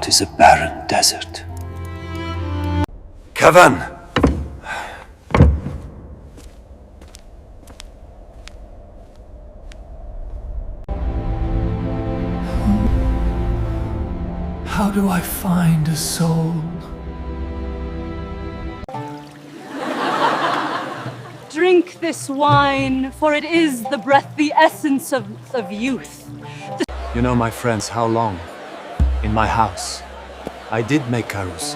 heart is a barren desert. Kevin! How do I find a soul? Drink this wine, for it is the breath, the essence of youth. You know, my friends, how long? In my house, I did make carouse.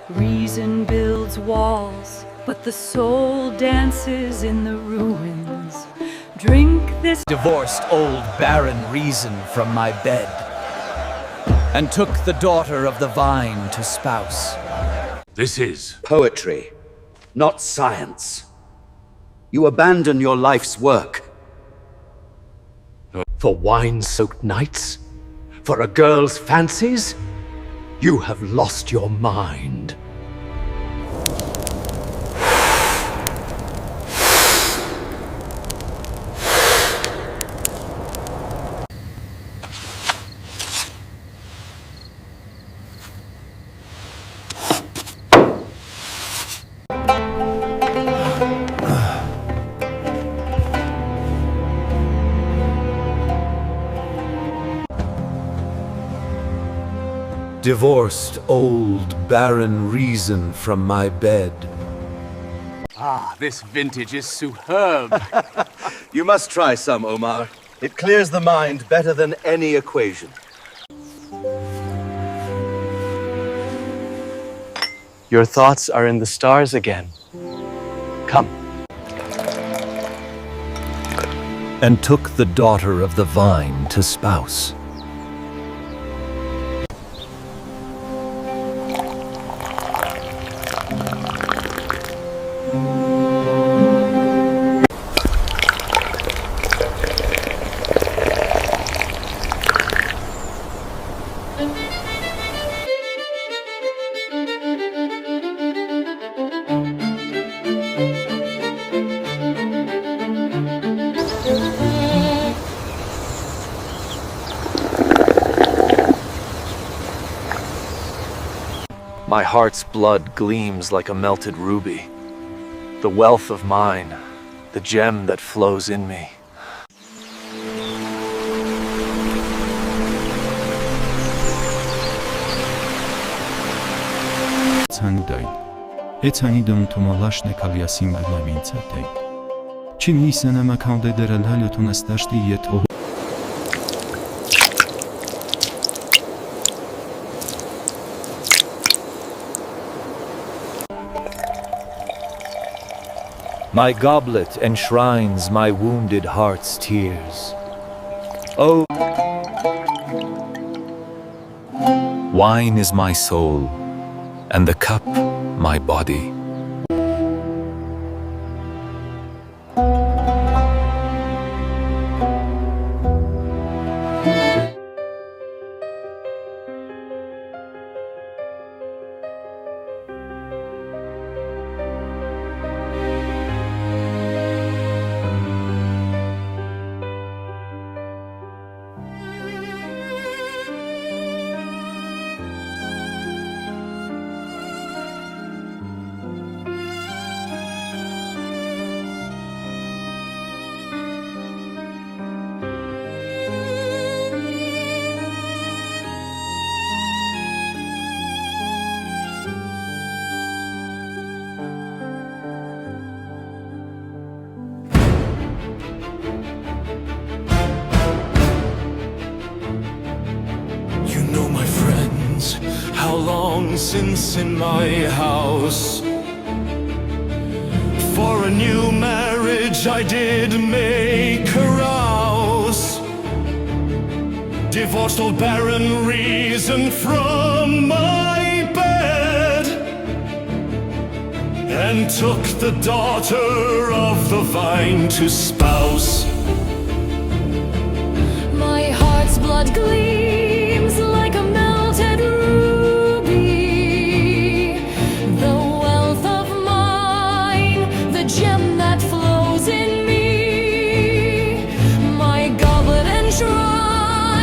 Reason builds walls, but the soul dances in the ruins. Drink this. Divorced old barren reason from my bed, and took the daughter of the vine to spouse. This is Poetry, not science. You abandon your life's work. For wine-soaked nights? For a girl's fancies? You have lost your mind. Divorced old barren reason from my bed. Ah, this vintage is superb. You must try some, Omar. It clears the mind better than any equation. Your thoughts are in the stars again. Come. And took the daughter of the vine to spouse. My heart's blood gleams like a melted ruby. The wealth of mine, the gem that flows in me. Էցանի դոնթու մալաշն է կալյասին գլավինցատե։ Չինի սենամա կանդե դերել հալյոտուն աստաշտի ետ My goblet enshrines my wounded heart's tears. Oh, wine is my soul, and the cup my body. How long since in my house for a new marriage I did make a rouse. Divorced old barren reason from my bed, and took the daughter of the vine to spouse. My heart's blood gleams like a melted ruby. The wealth of mine, the gem that flows in me. My goblet enshrines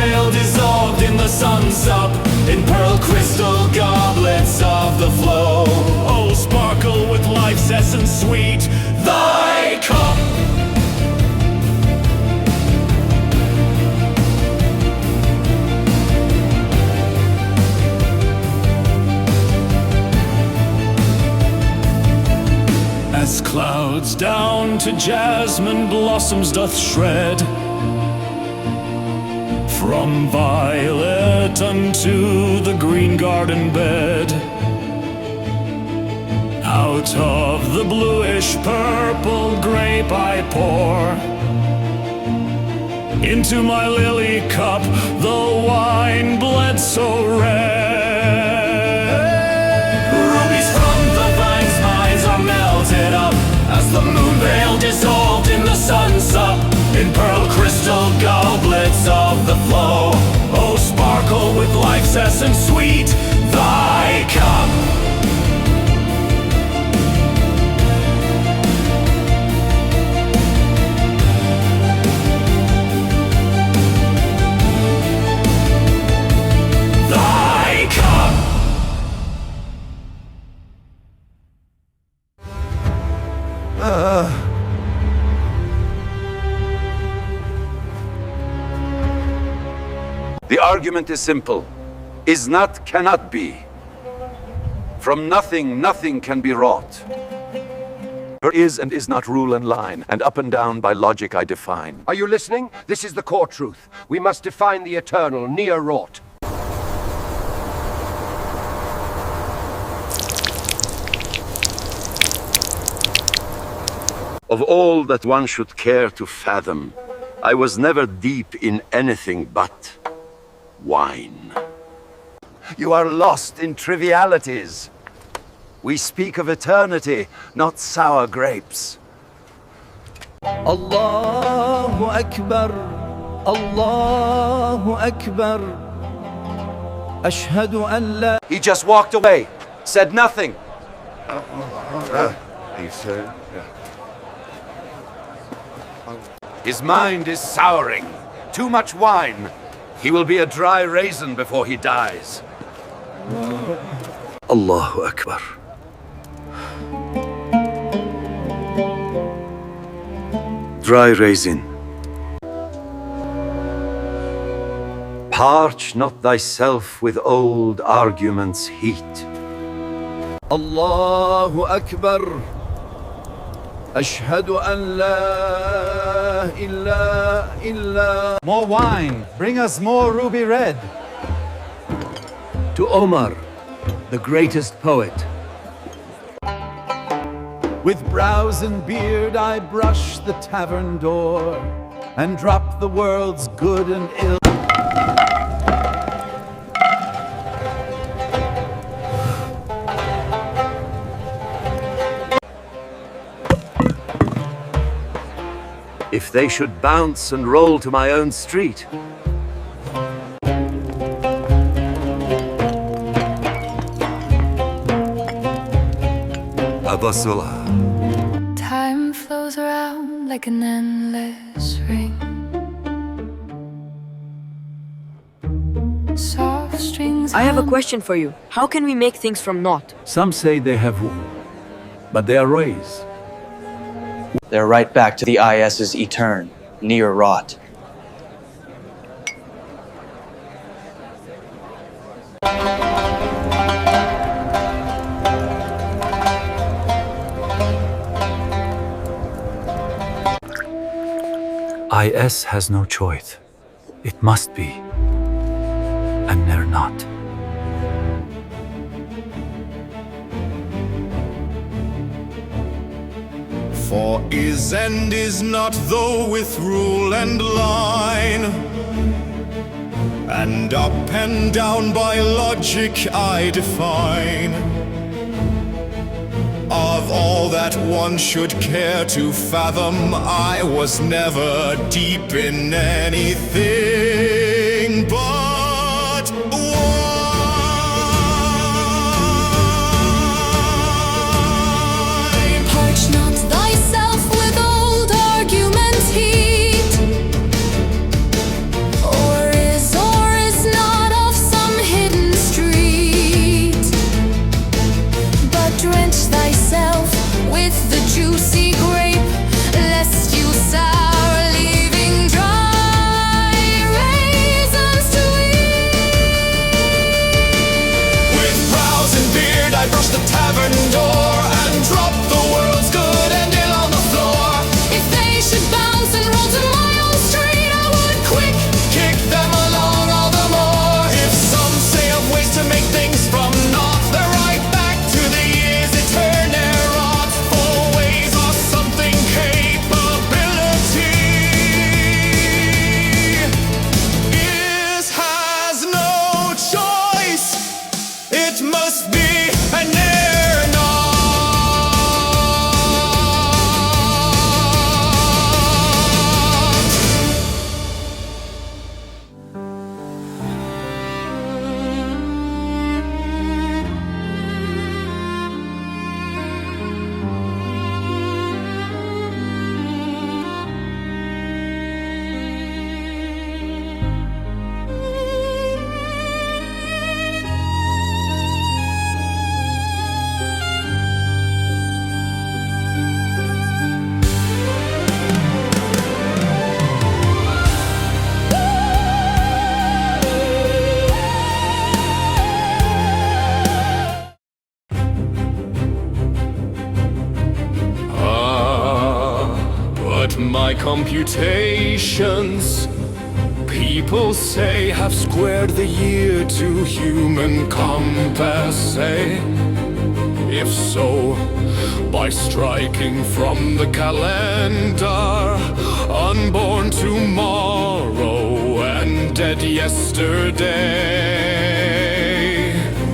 veil dissolved in the sun's up, in pearl crystal goblets of the flow. Oh, sparkle with life's essence sweet, thy cup. As clouds down to jasmine blossoms doth shred, from violet unto the green garden bed, out of the bluish purple grape I pour into my lily cup the wine bled so red. Rubies from the vine's mines are melted up, as the moon veil dissolved in the sun's up, in pearl crystal goblets of the flow. Oh, sparkle with life's essence sweet, thy cup. Thy cup. The argument is simple. Is not cannot be. From nothing, nothing can be wrought. There is and is not rule and line, and up and down by logic I define. Are you listening? This is the core truth. We must define the eternal, near wrought. Of all that one should care to fathom, I was never deep in anything but wine. You are lost in trivialities. We speak of eternity, not sour grapes. Allahu Akbar, Allahu Akbar. Ashhadu an la. He just walked away, said nothing. He said, His mind is souring. Too much wine. He will be a dry raisin before he dies. Allahu Akbar. Dry raisin. Parch not thyself with old arguments' heat. Allahu Akbar. Ashhadu an la ilaha illa. More wine. Bring us more ruby red. To Omar, the greatest poet. With brows and beard I brush the tavern door and drop the world's good and ill. If they should bounce and roll to my own street. Abasula. Time flows around like an endless ring. Soft strings. I have a question for you. How can we make things from naught? Some say they have wool, but they are rays. They're right back to the IS's Etern, near rot. IS has no choice. It must be. And they're not. For is and is not, though with rule and line, and up and down by logic I define. Of all that one should care to fathom, I was never deep in anything but wine. Parch not thyself with old arguments' heat, or is computations, people say, have squared the year to human compass, say. If so, by striking from the calendar, unborn tomorrow and dead yesterday.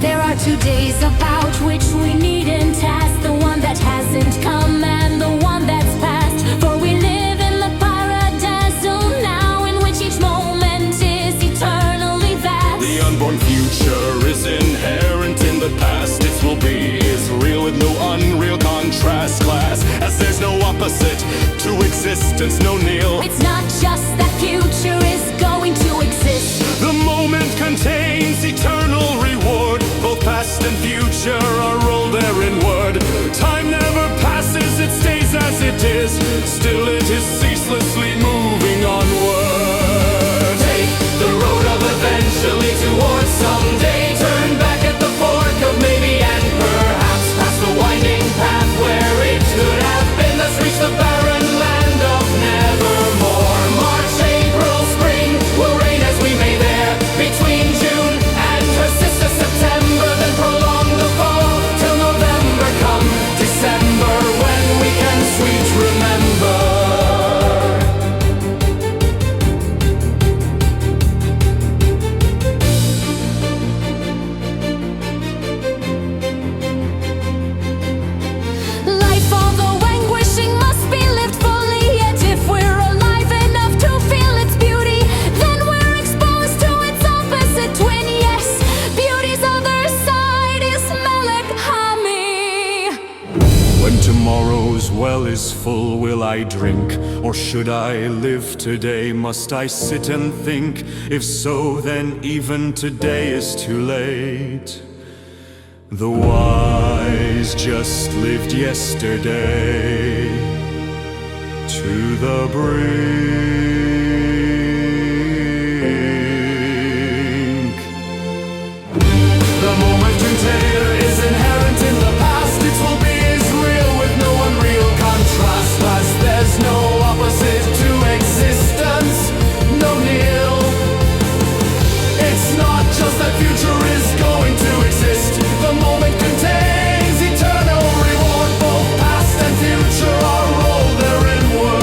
There are 2 days about which we needn't ask, the one that hasn't come and the one that's past. For we live in the paradiso now, in which each moment is eternally vast. The unborn future is inherent in the past. Its will be is real with no unreal contrast class, as there's no opposite to existence, no nil. It's not just that future is going to exist. The moment contains eternal reward. Both past and future are rolled there inward. Time never passes, it stays as it is. Still it is ceaselessly moving onward. Take the road of eventually towards someday. Turn back at the fork of maybe and perhaps, past the winding path where it could have been. Let's reach the barren land of nevermore. March, April, spring will reign as we may there. Between June and her sister September, then prolong the fall till November come December, when we can sweet remember. Life, although anguishing, must be lived fully. Yet if we're alive enough to feel its beauty, then we're exposed to its opposite twin. Yes, beauty's other side is melancholy. When tomorrow's well is full, will I drink? Or should I live today? Must I sit and think? If so, then even today is too late. The wise just lived yesterday to the brink. The moment container is inherent in the past. Its will be is real with no unreal contrast. Last, there's no opposite to existence, no nil. It's not just that future is going to exist. The moment contains eternal reward. Both past and future are rolled there inward.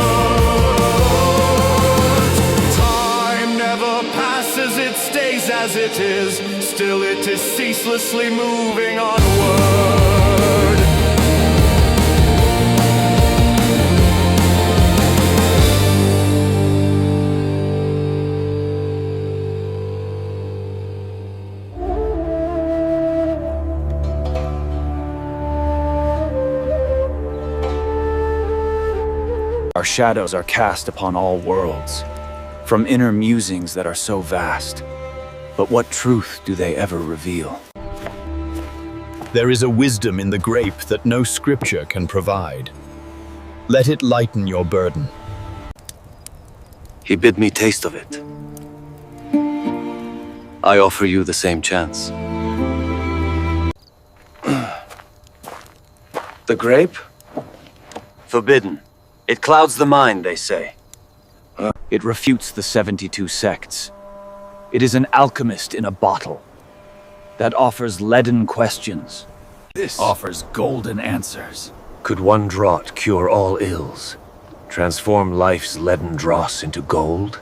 Time never passes, it stays as it is. Still it is ceaselessly moving onward. Our shadows are cast upon all worlds, from inner musings that are so vast. But what truth do they ever reveal? There is a wisdom in the grape that no scripture can provide. Let it lighten your burden. He bid me taste of it. I offer you the same chance. The grape? Forbidden. It clouds the mind, they say. It refutes the 72 sects. It is an alchemist in a bottle that offers leaden questions. This offers golden answers. Could one draught cure all ills? Transform life's leaden dross into gold?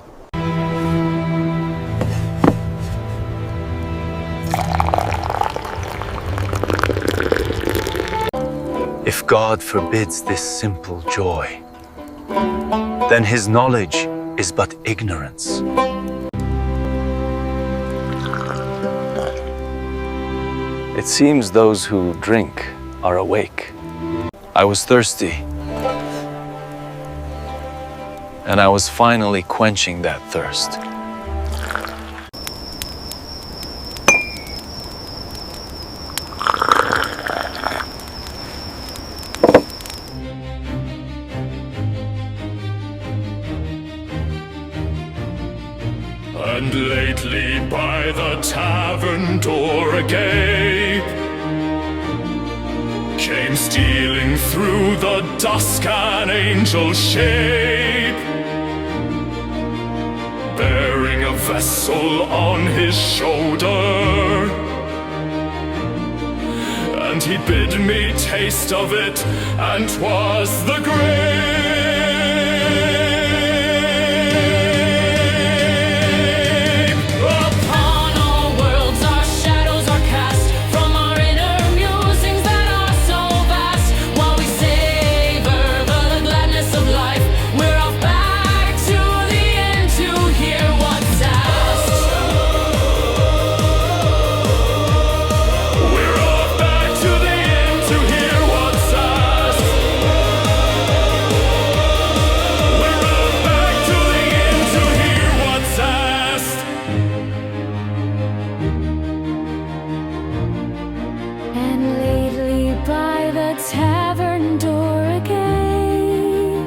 If God forbids this simple joy, then his knowledge is but ignorance. It seems those who drink are awake. I was thirsty, and I was finally quenching that thirst. And lately by the tavern door agape came stealing through the dusk an angel shape. vessel on his shoulder, and he bid me taste of it, and 'twas the grape. Upon all worlds our shadows are cast, from our inner musings that are so vast. While we savor the gladness of life, we're off back to the end to hear what's asked. We're off back to the end to hear what's asked. We're off back to the end to hear what's asked. And lately by the tavern door again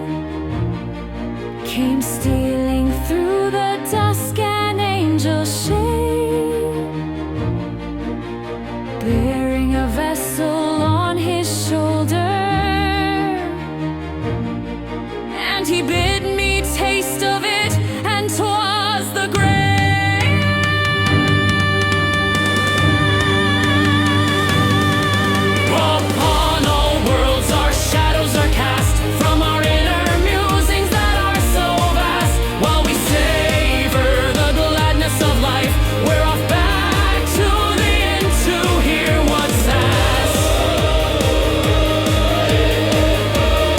came stealing through the dusk an angel shade, bearing a vessel on his shoulder, and he bid me taste of it, and 'twas the grape. Upon all worlds our shadows are cast, from our inner musings that are so vast. While we savor the gladness of life, we're off back to the end to hear what's asked. Back to the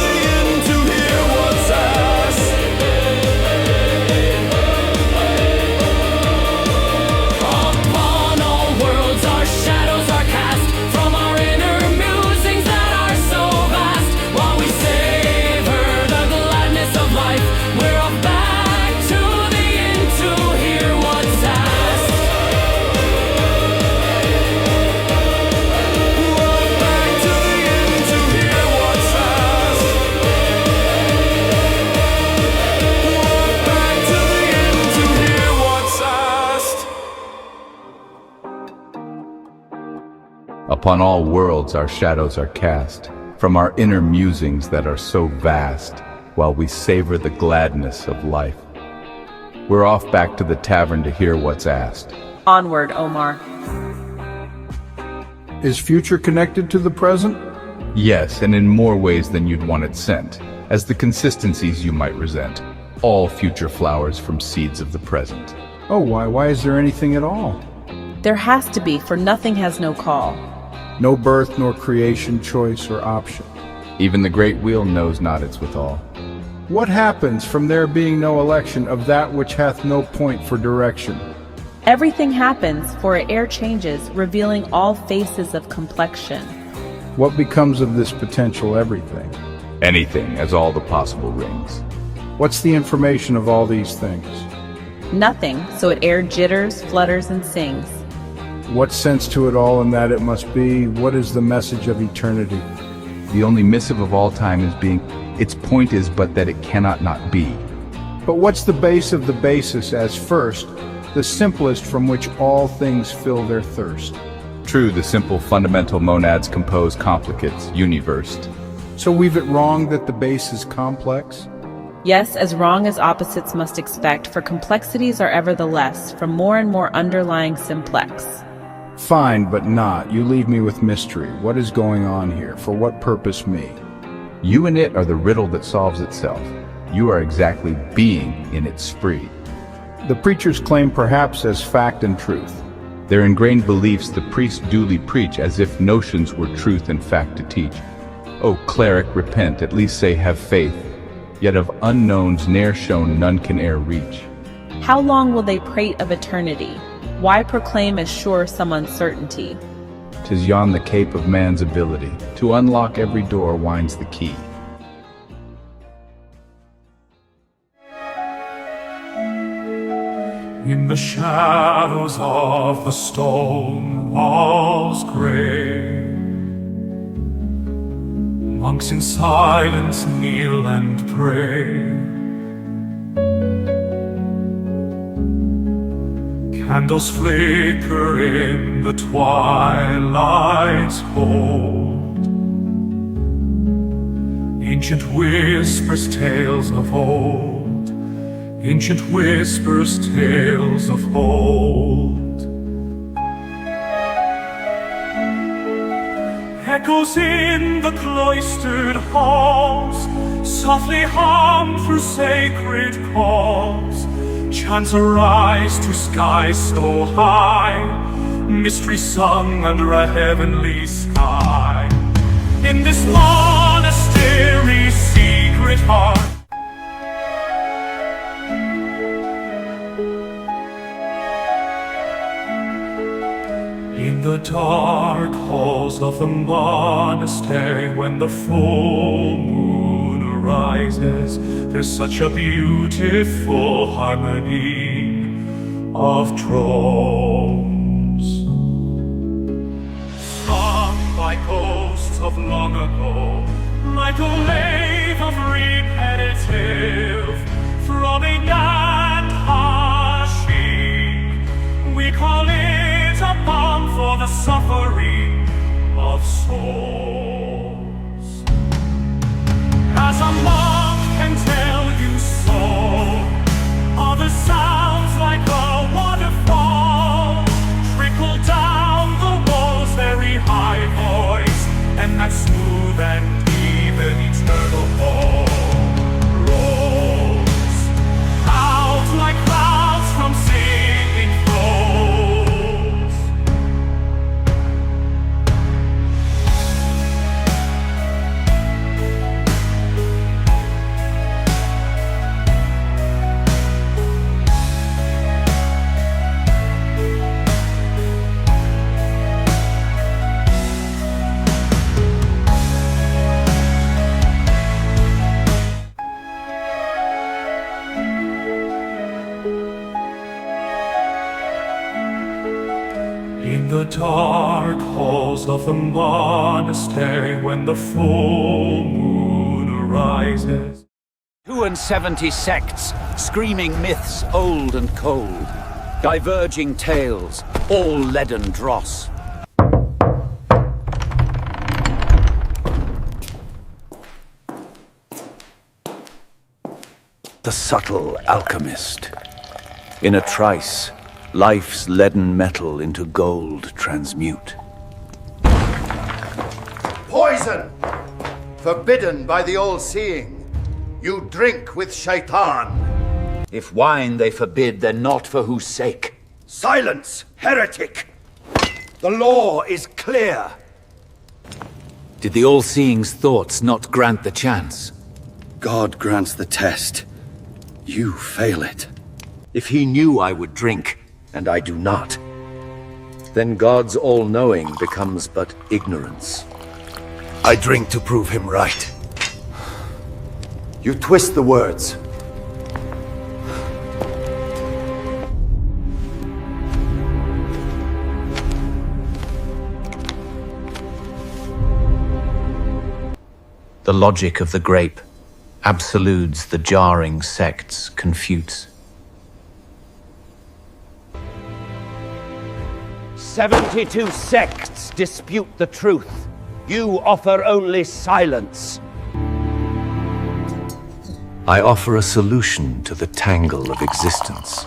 end to hear what's asked. Upon all worlds our shadows are cast, from our inner musings that are so vast. While we savor the gladness of life, we're off back to the end to hear what's asked. Back to the end to hear what's asked. Back to the end to hear what's asked. Upon all worlds our shadows are cast, from our inner musings that are so vast, while we savor the gladness of life. We're off back to the tavern to hear what's asked. Onward, Omar. Is future connected to the present? Yes, and in more ways than you'd want it sent, as the consistencies you might resent. All future flowers from seeds of the present. Oh, why is there anything at all? There has to be, for nothing has no call. No birth nor creation, choice or option. Even the great wheel knows not its withal. What happens from there being no election of that which hath no point for direction? Everything happens, for air changes, revealing all faces of complexion. What becomes of this potential everything? Anything, as all the possible rings. What's the information of all these things? Nothing, so it air jitters, flutters, and sings. What sense to it all in that it must be? What is the message of eternity? The only missive of all time is being. Its point is but that it cannot not be. But what's the base of the basis as first, the simplest from which all things fill their thirst? True, the simple fundamental monads compose complicates, universed. So we've it wrong that the base is complex? Yes, as wrong as opposites must expect, for complexities are ever the less, from more and more underlying simplex. Fine, but not. You leave me with mystery. What is going on here? For what purpose me? You and it are the riddle that solves itself. You are exactly being in its spree. The preachers claim perhaps as fact and truth. Their ingrained beliefs the priests duly preach as if notions were truth and fact to teach. O cleric, repent, at least say have faith. Yet of unknowns ne'er shown none can e'er reach. How long will they prate of eternity? Why proclaim as sure some uncertainty? 'Tis yon the cape of man's ability. To unlock every door winds the key. In the shadows of the stone walls gray, monks in silence kneel and pray. Candles flicker in the twilight's hold. Ancient whispers tales of old ancient whispers, tales of old. Echoes in the cloistered halls softly hum through sacred calls. Chants arise to skies so high, mystery sung under a heavenly sky. In this monastery's secret heart, in the dark halls of the monastery, when the full moon arises, there's such a beautiful harmony of tones, sung by ghosts of long ago, like a wave of repetitive throbbing and hushing. We call it a balm for the suffering of souls. As a monk can tell you so, are the sounds like a waterfall, trickle down the walls, very high voice, and that smooth and even eternal fall rolls out like clouds from singing throats. In the dark halls of the monastery, when the full moon arises. 72 sects, screaming myths old and cold, diverging tales, all leaden dross. The subtle alchemist. In a trice, life's leaden metal into gold transmute. Poison! Forbidden by the all-seeing. You drink with shaitan. If wine they forbid, then not for whose sake. Silence, heretic! The law is clear. Did the all-seeing's thoughts not grant the chance? God grants the test. You fail it. If he knew I would drink, and I do not, then God's all-knowing becomes but ignorance. I drink to prove him right. You twist the words. The logic of the grape absolutes the jarring sects, confutes. 72 sects dispute the truth. You offer only silence. I offer a solution to the tangle of existence.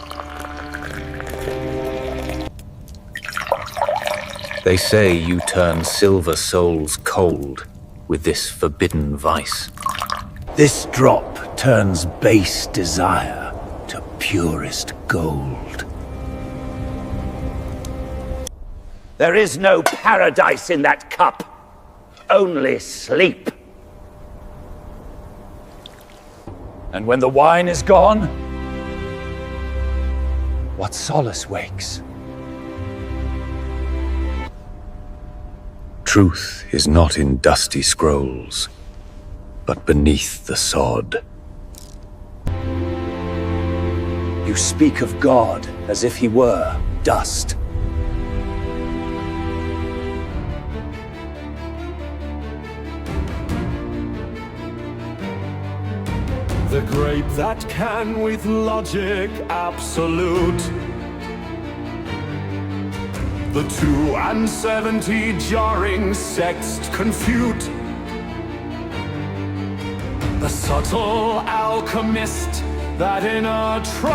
They say you turn silver souls cold with this forbidden vice. This drop turns base desire to purest gold. There is no paradise in that cup, only sleep. And when the wine is gone, what solace wakes? Truth is not in dusty scrolls, but beneath the sod. You speak of God as if he were dust. The grape that can with logic absolute the 72 jarring sects confute. The subtle alchemist that in a trice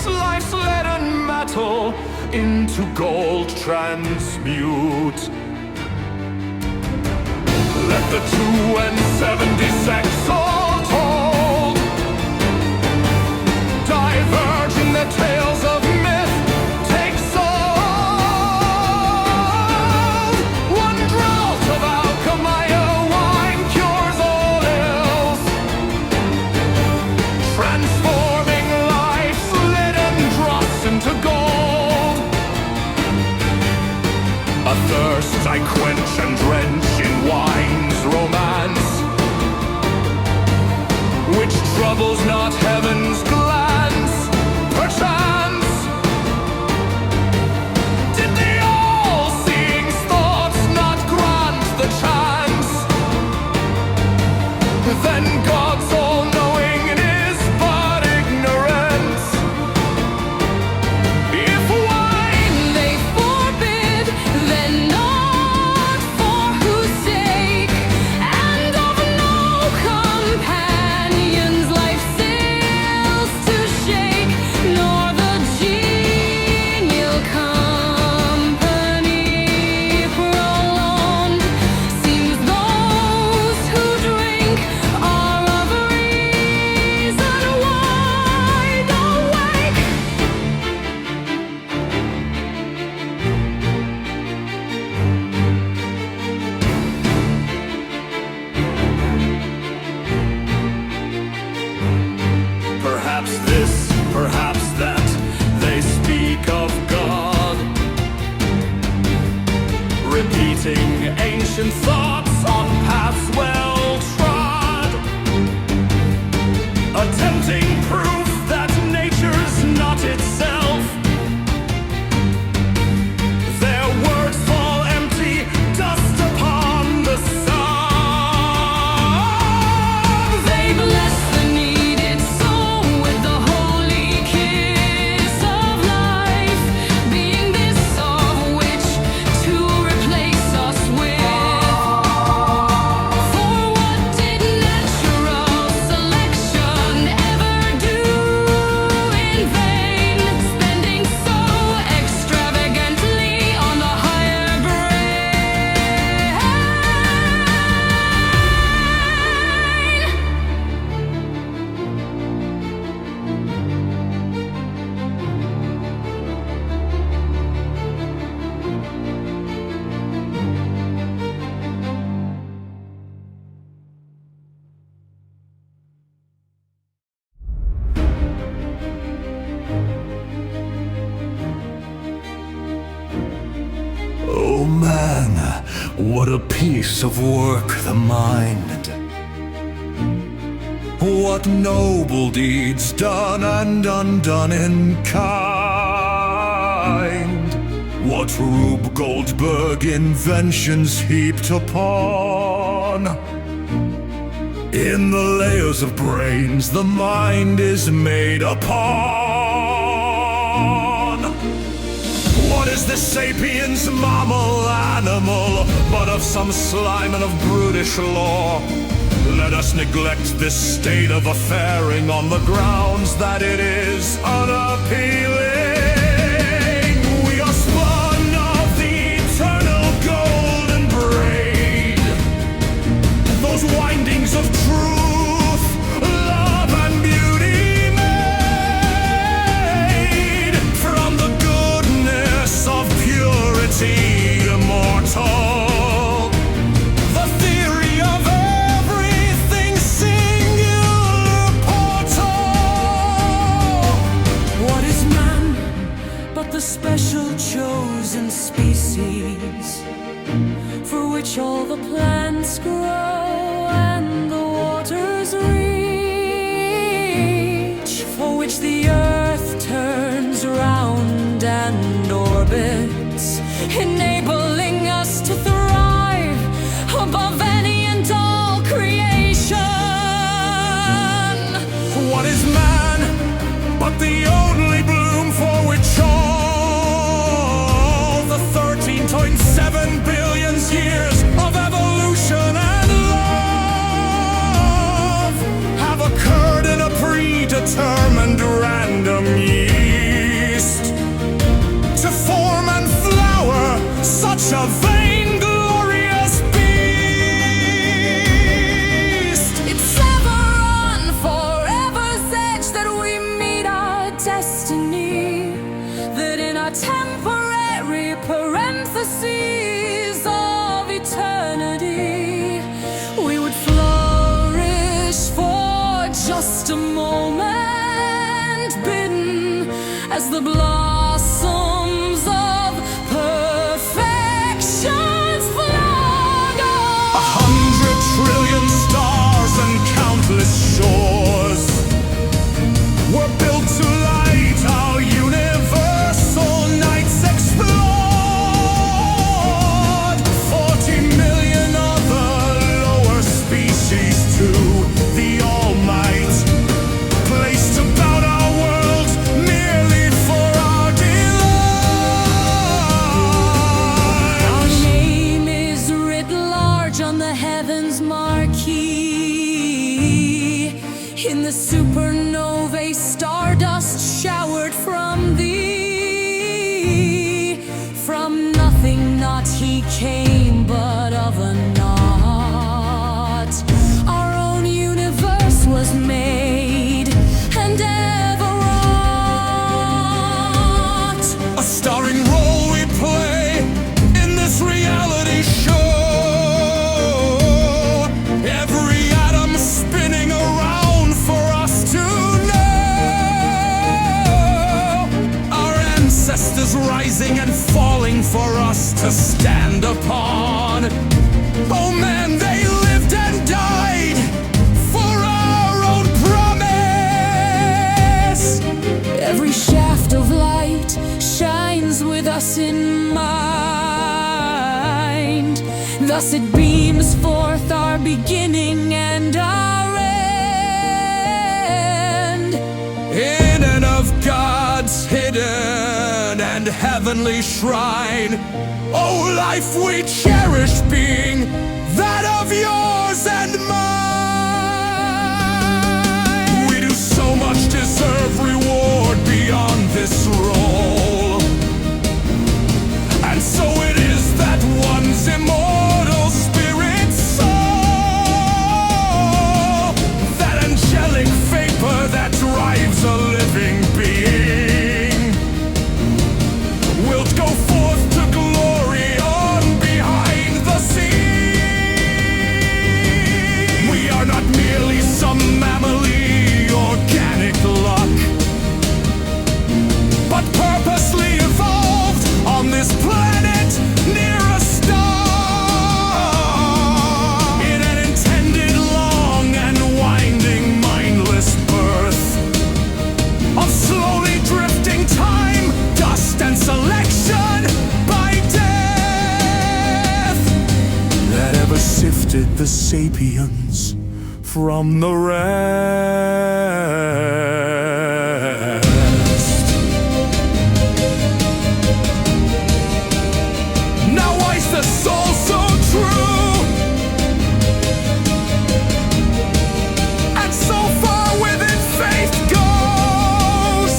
life's leaden metal into gold transmute. Let the 276 all told diverge in their tales of myth, take soul. One draught of alchemia wine cures all ills, transforming life's leaden dross into gold. A thirst I quench and drench in wine's romance, which troubles not heaven's glance. Perchance did the all-seeing thoughts not grant the chance? Then God's all-knowing is but ignorance. If wine they forbid, then not for whose sake, and of no companions life sails to shake, nor the genial company prolonged. Seems those who drink are of reason wide awake. perhaps this, perhaps that, they speak of God, repeating ancient thoughts on paths well trod, attempting proof that nature's not itself. Their words fall empty, dust upon the sun. They bless the needed soul with the holy kiss of life, being this of which to replace us with. For what did natural selection ever do in vain, spending so extravagantly on the higher brain? Oh man, what a piece of work the mind. What noble deeds done and undone in kind. What Rube Goldberg inventions heaped upon. In the layers of brains the mind is made upon. What is this sapiens mammal animal, but of some slime and of brutish law? Let us neglect this state of affaring on the grounds that it is unappealing. We are spun of the eternal golden braid, those windings of truth, love and beauty made from the goodness of purity immortal. The theory of everything singular portal. What is man but the special chosen species, for which all the plants grow and the waters reach, for which the earth turns round and orbits, enabling us to thrive above any and all creation? What is man but the only bloom for which all the 13.7 billion years of evolution and love have random yeast to form and flower such a vainglorious beast. It's ever on forever's edge that we meet our destiny, that in our temporary parentheses of eternity we would flourish for just a moment, bidden as the blossoms of perfection's flag. 100 trillion stars and countless shores were built to light our universal nights explored. 40 million other lower species to the All Might, placed about our world merely for our delight. Our name is writ large on the heavens marquee, in the supernovae stardust showered from thee. From nothing not he came, but of a not our own universe was made and ever wrought. A starring role we play in this reality show. Every atom spinning around for us to know. Our ancestors rising and falling for us to stand upon. Oh man, they lived and died for our own promise. Every shaft of light shines with us in mind. Thus it beams forth our beginning and our end. In and of God's hidden and heavenly shrine, oh life we cherish being that of yours and mine. We do so much deserve reward beyond this role, and so it is that one's immortal spirit soul, that angelic vapor that drives a living being, will go forth to glory on behind the scene. We are not merely some mammally organic luck, but purposely evolved on this planet near a star, in an intended long and winding mindless birth of slowly drifting time, dust and selection by death, that ever sifted the sapiens from the rest. Now why is the soul so true and so far within faith goes?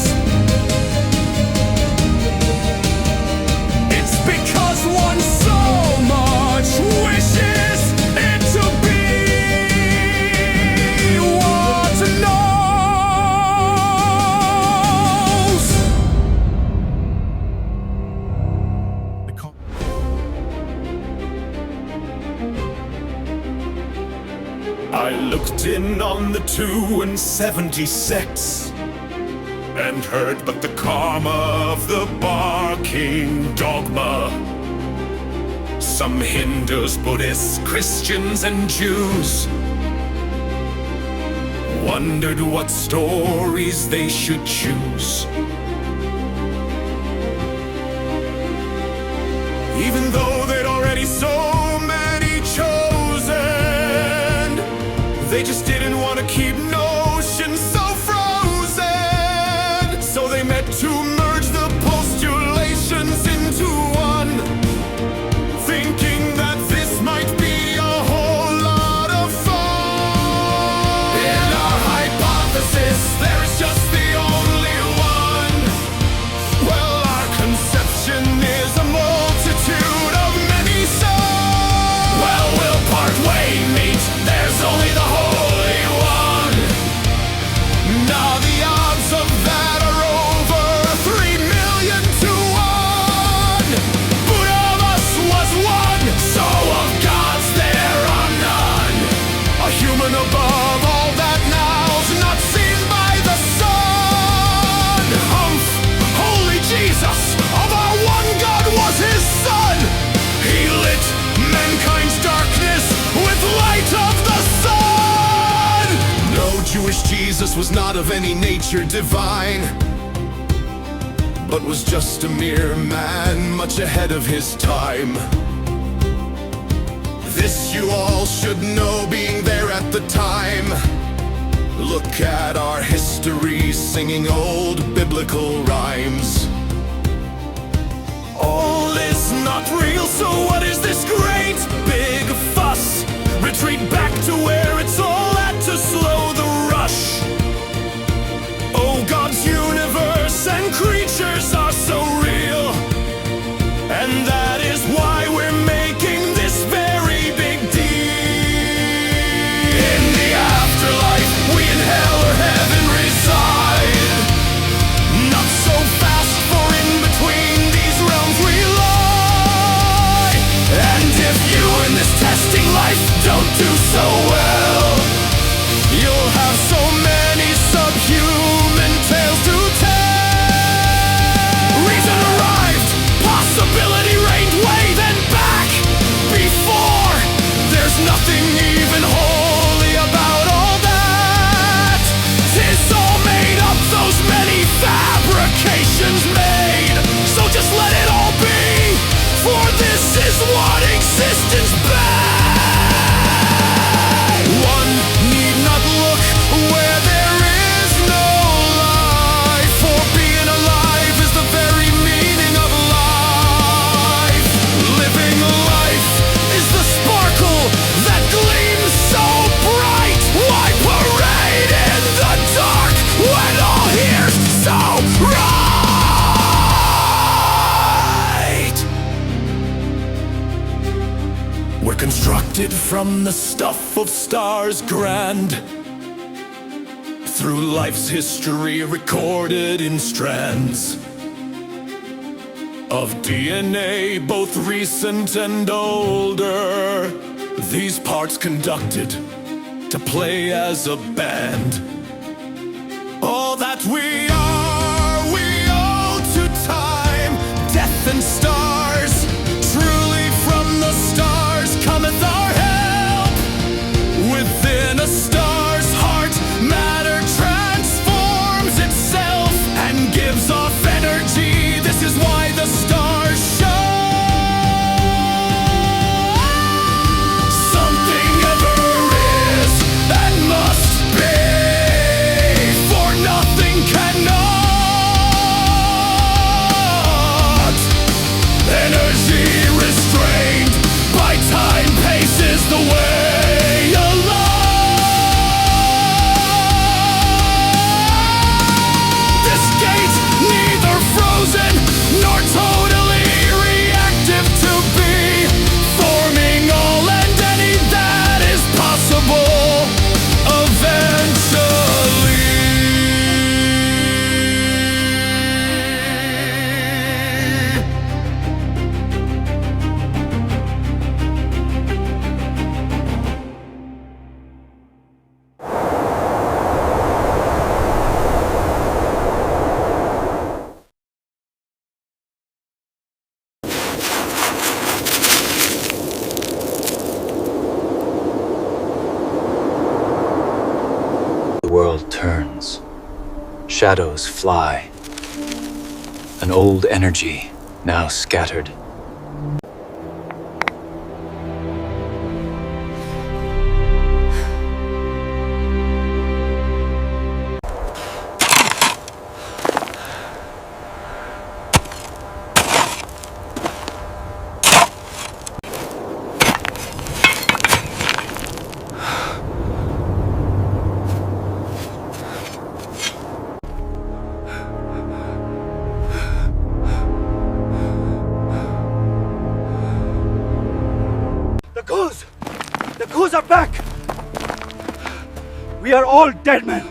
It's because one so much wishes it to be what knows. I looked in on the 2 and 70 sects and heard but the karma of the barking dogma. Some Hindus, Buddhists, Christians, and Jews wondered what stories they should choose. Even though they'd already so many chosen, they just didn't want to keep notions so frozen. So they met to merge the postulations into one, thinking that this might be a whole lot of fun. In our hypothesis, there is just the only This was not of any nature divine, but was just a mere man, much ahead of his time. This you all should know, being there at the time. Look at our history, singing old biblical rhymes. All is not real, so what is this great big fuss? Retreat back to where it's all at to slow the rush. Oh, God's universe and creatures are so real, and that is why we're making this very big deal. In the afterlife, we in hell or heaven reside. Not so fast, for in between these realms we lie. And if you in this testing life don't do so well, you'll have so many subhuman tales to tell. Reason arrived, possibility reigned way then back. Before, there's nothing even holy about all that. 'Tis all made up, those many fabrications made. So just let it all be, for this is what existence begs. One need not look where there is no life, for being alive is the very meaning of life. Living life is the sparkle that gleams so bright. Why parade in the dark when all here's so right? We're constructed from the stuff of stars grand, through life's history recorded in strands of DNA, both recent and older. These parts conducted to play as a band. All that we are, we owe to time, death and stars. Truly from the stars cometh our help. Within a star's heart, matter transforms itself and gives off energy. This is why the stars shine. Something ever is and must be, for nothing cannot. Energy restrained by time paces the way alone. This gate neither frozen nor totally reactive to be, forming all and any that is possible eventually. The world turns. Shadows fly. An old energy, now scattered. The Ghouls are back! We are all dead men!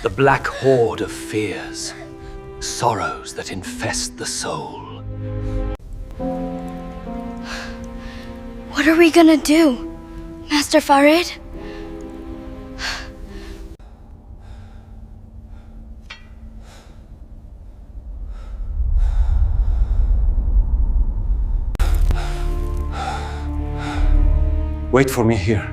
The black horde of fears, sorrows that infest the soul. What are we gonna do, Master Farid? Wait for me here.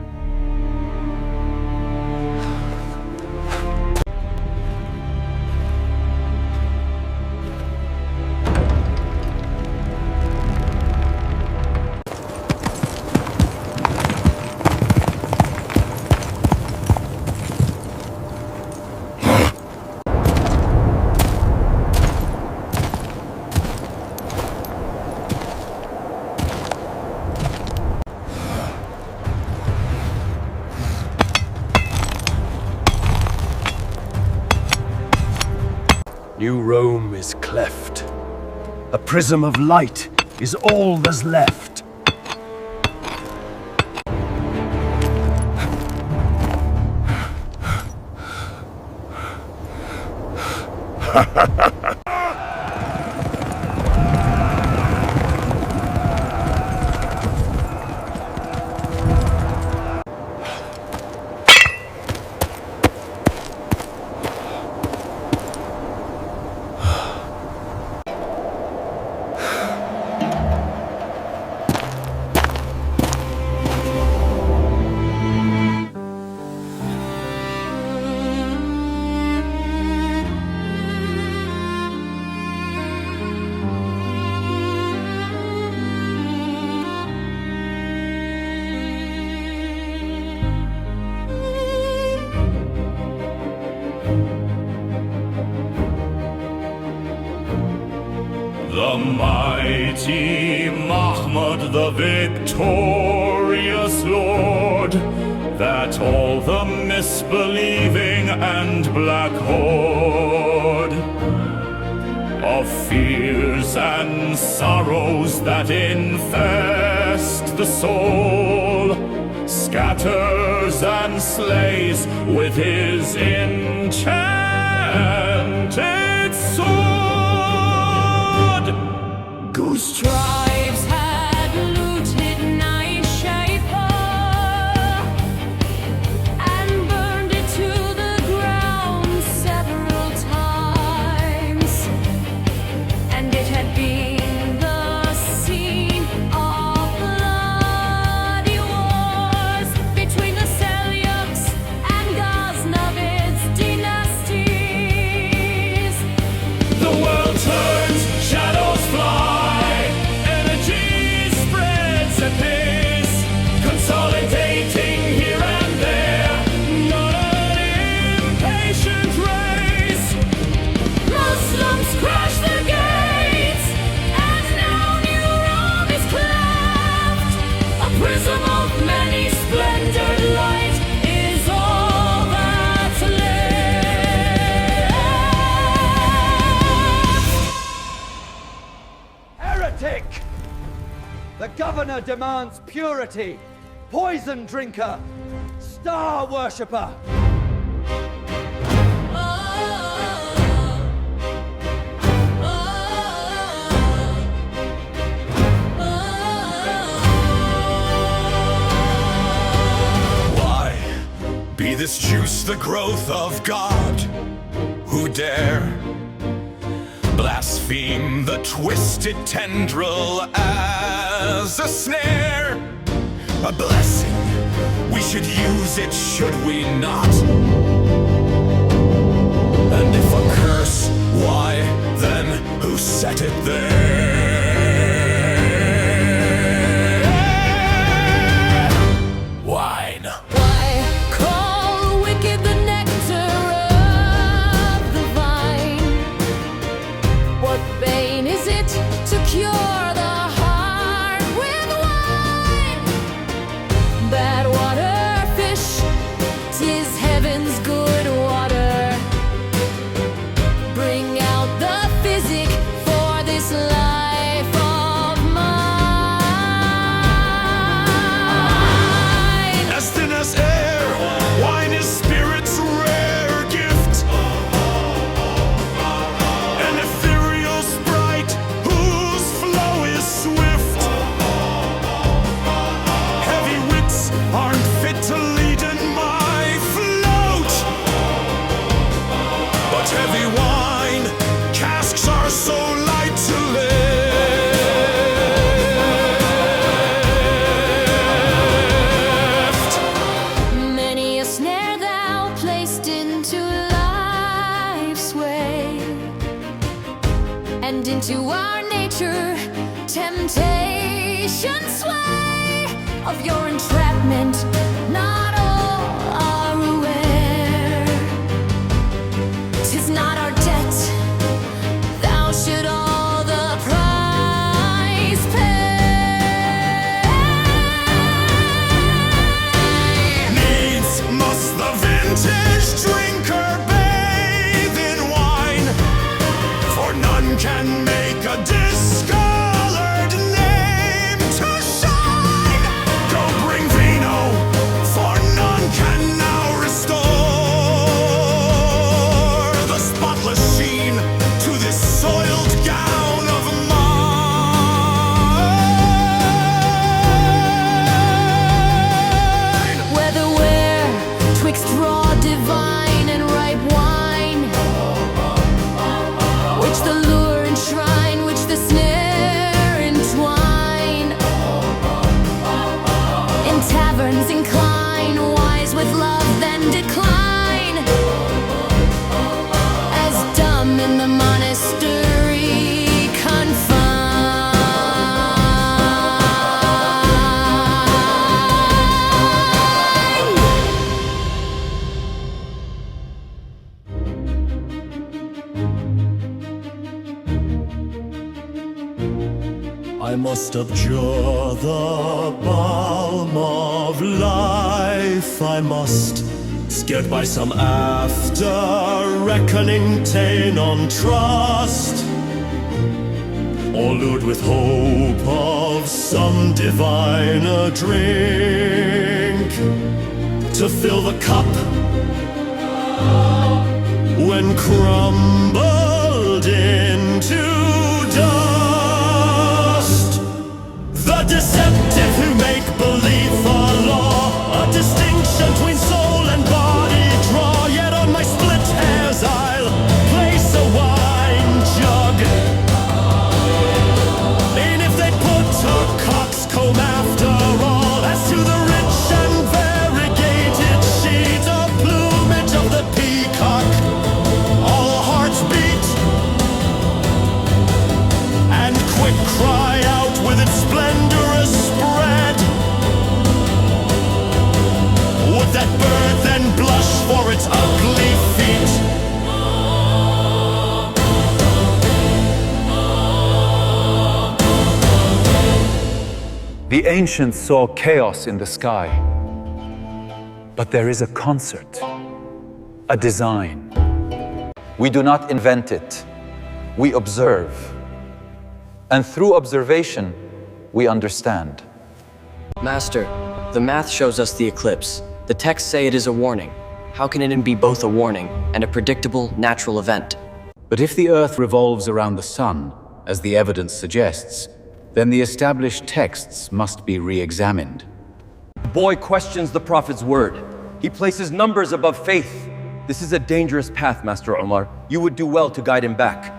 New Rome is cleft. A prism of light is all that's left. The mighty Mahmud, the victorious Lord, that all the misbelieving and black horde of fears and sorrows that infest the soul scatters and slays with his enchanted sword. Whose tribes had looted Nightshaper and burned it to the ground several times, and it had been the scene of bloody wars between the Seljuks and Ghaznavid's dynasties. The world turns, shadows fly. Consolidating here and there, not an impatient race. Muslims crash the gates, and now New Rome is cleft. A prism of many splendored light is all that's left. Heretic! The governor demands purity. Poison drinker, star worshipper. Why be this juice the growth of God? Who dare blaspheme the twisted tendril as a snare? A blessing, we should use it, should we not? And if a curse, why then who set it there? Wine. Why call wicked the nectar of the vine? What bane is it to cure the heart with wine? Bad water fish, 'tis heaven's good water. Bring out the physic for this life of mine. As thin as air, wine is spirit's rare gift. An ethereal sprite whose flow is swift. and into our nature. Temptation sway of your entrapment, not all are aware. 'Tis not our debt, thou should all the price pay. Needs must the vintage drinker bathe in wine, for none can make a discolored name to shine. Go bring vino, for none can now restore the spotless sheen to this soiled gown of mine. Whether we're twixt raw divine and ripe wine, which the lure enshrine, which the snare entwine. In taverns incline, wise with love then decline, as dumb in the monastery I must abjure the balm of life. I must, scared by some after reckoning ta'en on trust, or lured with hope of some diviner drink, to fill the cup when crumbled into dust. The deceptive who make belief a law, a distinction between soul and body draw. Yet on my split hairs I'll place a wine jug, and if they put a coxcomb after all, as to the rich and variegated shades of plumage of the peacock, all hearts beat and quick cry out with its splendorous spread. Would that bird then blush for its ugly feet? The ancients saw chaos in the sky, but there is a concert, a design. We do not invent it, we observe. And through observation, we understand. Master, the math shows us the eclipse. The texts say it is a warning. How can it be both a warning and a predictable natural event? But if the Earth revolves around the Sun, as the evidence suggests, then the established texts must be re-examined. The boy questions the Prophet's word. He places numbers above faith. This is a dangerous path, Master Omar. You would do well to guide him back.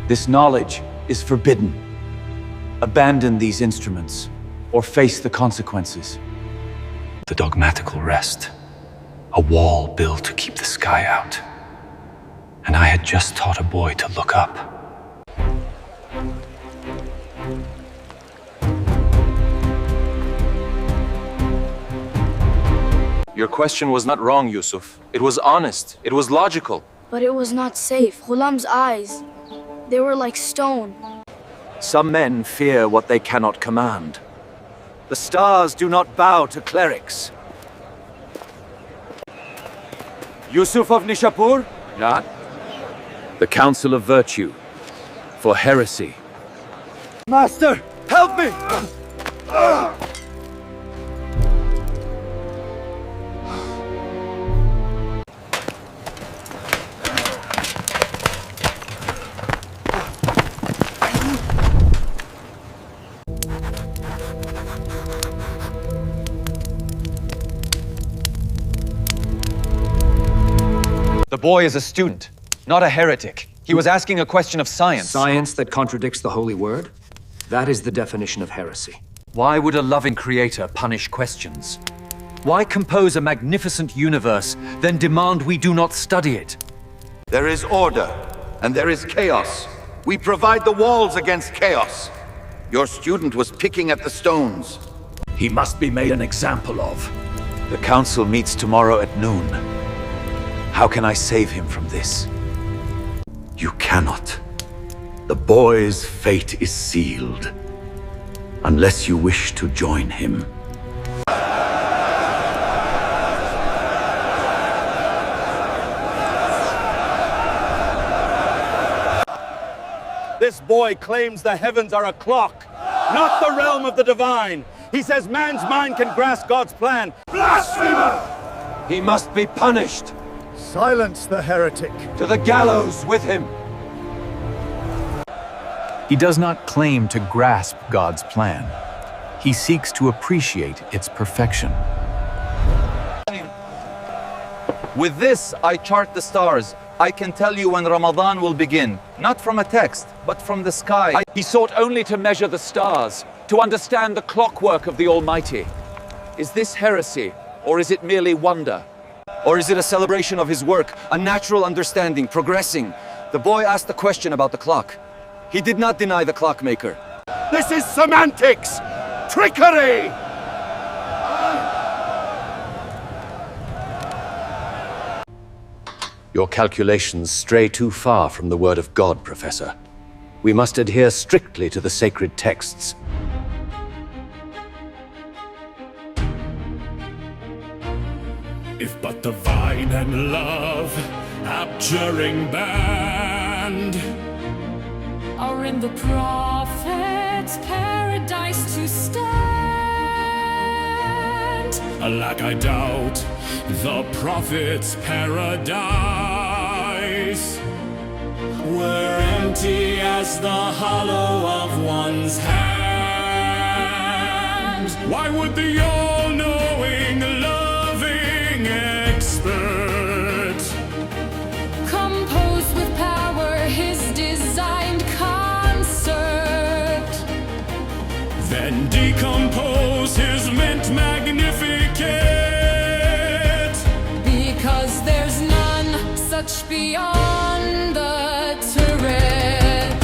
This knowledge is forbidden. Abandon these instruments, or face the consequences. The dogmatical rest. A wall built to keep the sky out. And I had just taught a boy to look up. Your question was not wrong, Yusuf. It was honest. It was logical. But it was not safe. Ghulam's eyes, they were like stone. Some men fear what they cannot command. The stars do not bow to clerics. Yusuf of Nishapur? Not. The Council of Virtue. For heresy. Master, help me! The boy is a student, not a heretic. He was asking a question of science. Science that contradicts the holy word? That is the definition of heresy. Why would a loving creator punish questions? Why compose a magnificent universe, then demand we do not study it? There is order, and there is chaos. We provide the walls against chaos. Your student was picking at the stones. He must be made an example of. The council meets tomorrow at noon. How can I save him from this? You cannot. The boy's fate is sealed. Unless you wish to join him. This boy claims the heavens are a clock, not the realm of the divine. He says man's mind can grasp God's plan. Blasphemer! He must be punished. Silence the heretic. To the gallows with him. He does not claim to grasp God's plan. He seeks to appreciate its perfection. With this, I chart the stars. I can tell you when Ramadan will begin, not from a text, but from the sky. He sought only to measure the stars, to understand the clockwork of the Almighty. Is this heresy, or is it merely wonder? Or is it a celebration of his work, a natural understanding, progressing? The boy asked the question about the clock. He did not deny the clockmaker. This is semantics! Trickery! Your calculations stray too far from the word of God, Professor. We must adhere strictly to the sacred texts. If but the vine and love, abjuring band, are in the prophet's paradise to stand. alack I doubt the prophet's paradise were empty as the hollow of one's hand. Why would the all-knowing, loving expert compose with power his designed concert, then decompose his mint magnificate? because there's none such beyond the turret.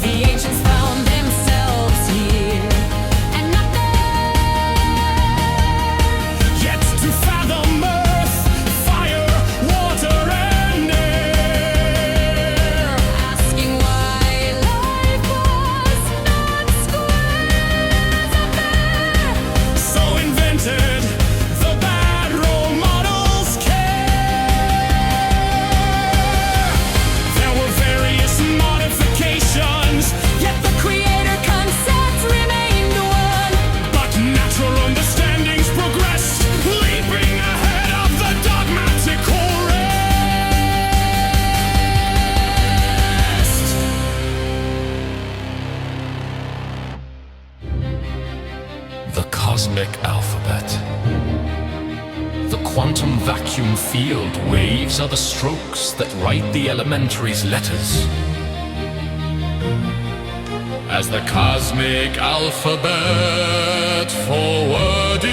The ancients found themselves here and not there. Yet to fathom earth, fire, water, and air, asking why life was not squares up there. so invented the bad role models care. There were various modifications, Yet the creator concept remained one. but natural understandings progressed, leaping ahead of the dogmatical rest. The cosmic alphabet. The quantum vacuum field waves are the strokes that write the elementary's letters. As the cosmic alphabet forwarding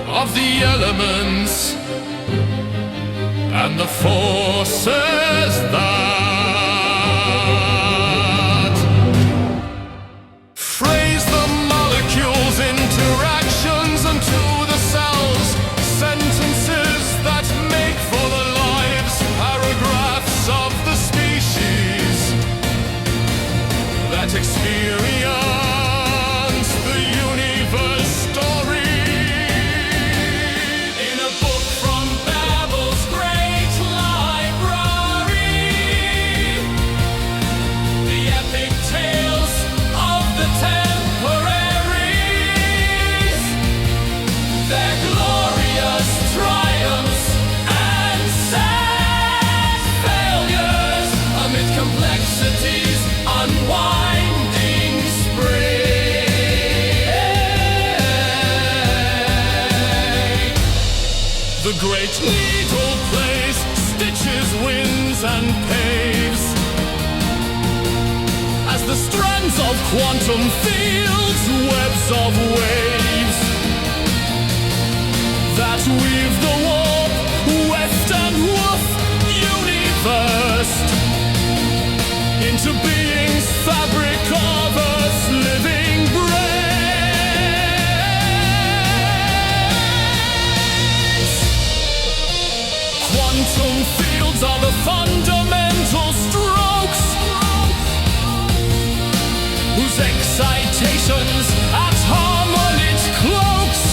of the elements and the forces that phrase the molecules' interactions unto the cells, sentences that make for the lives, paragraphs of the species that experience the universe story. In a book from Babel's great library, the epic tales of the temporaries, their glorious triumphs and sad failures amid complexities, unwinding spring. The great needle plays, stitches, wins, and paves as the strands of quantum fields, webs of waves that weave the warp, weft and woof universe. burst into being's fabric of Earth's living brains. Quantum fields are the fundamental strokes whose excitations at harmonic cloaks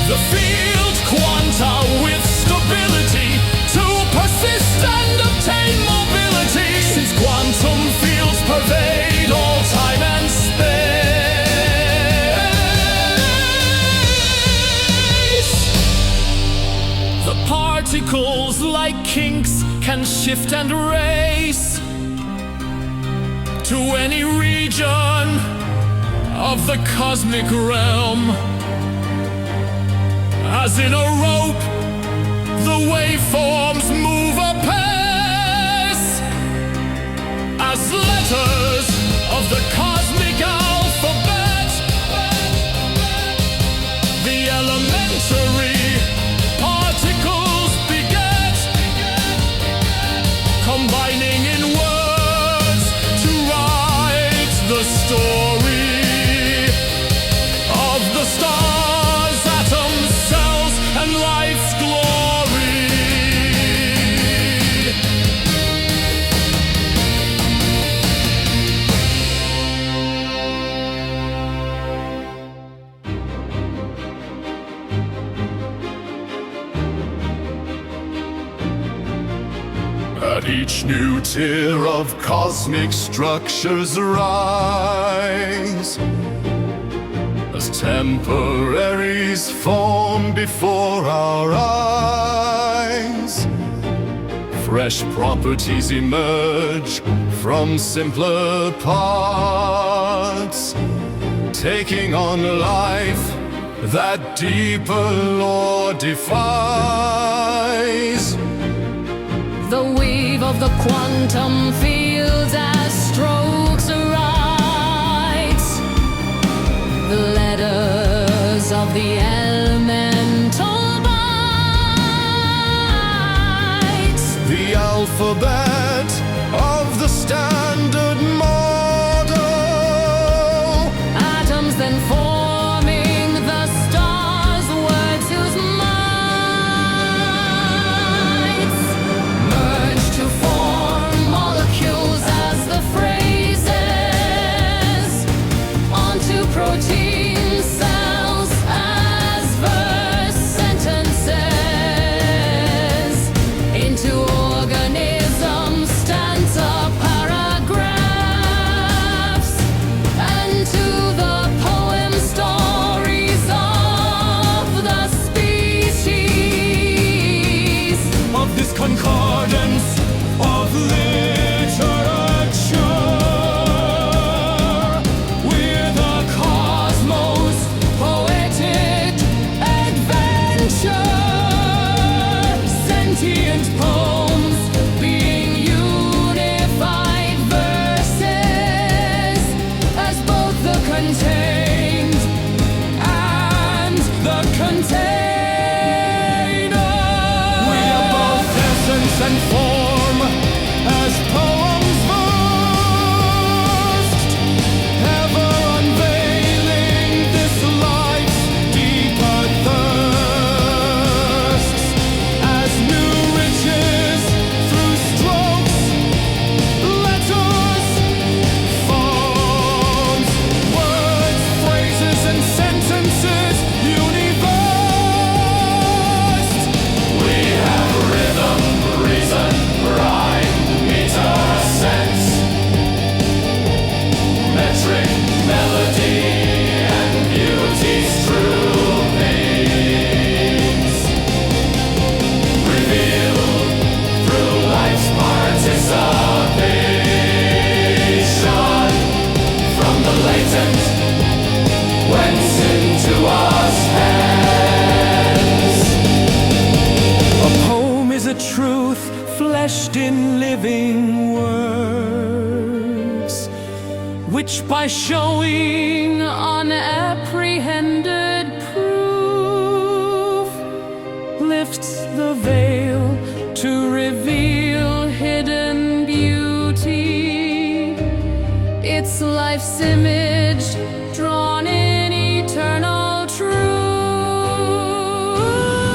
the field quanta with stability to persist and obtain mobility, since quantum fields pervade all time and space. The particles, like kinks, can shift and race to any region of the cosmic realm. As in a rope, the waveforms move apace, as letters of the cosmic alphabet, the elementary particles beget, combining in words to write the story of the stars, atoms, cells, and life's glory. At each new tier of cosmic structures rise, as temporaries form before our eyes, fresh properties emerge from simpler parts, taking on life that deeper lore defies. The weave of the quantum fields as strokes arise, the letters of the elemental bites, The alphabet of the standard model, atoms then forming the stars, words whose mites merge to form molecules as the phrases onto protein cells as verse sentences, into organisms stanza paragraphs, and to the poem stories of the species of this concordance of literature. We're the cosmos' poetic adventure, sentient poems being unified verses, as both the contained and the container. We are both essence and form, as poems burst, ever unveiling this life's deeper thirsts, as new riches through strokes, letters, forms, words, phrases, and sentences universed. We have rhythm, reason, rhyme, meter, sense, metric, melody, and beauty's true names, revealed through life's participation, from the latent whence into us hands. A poem is a truth fleshed in living words, which by showing unapprehended proof lifts the veil to reveal this image drawn in eternal truth.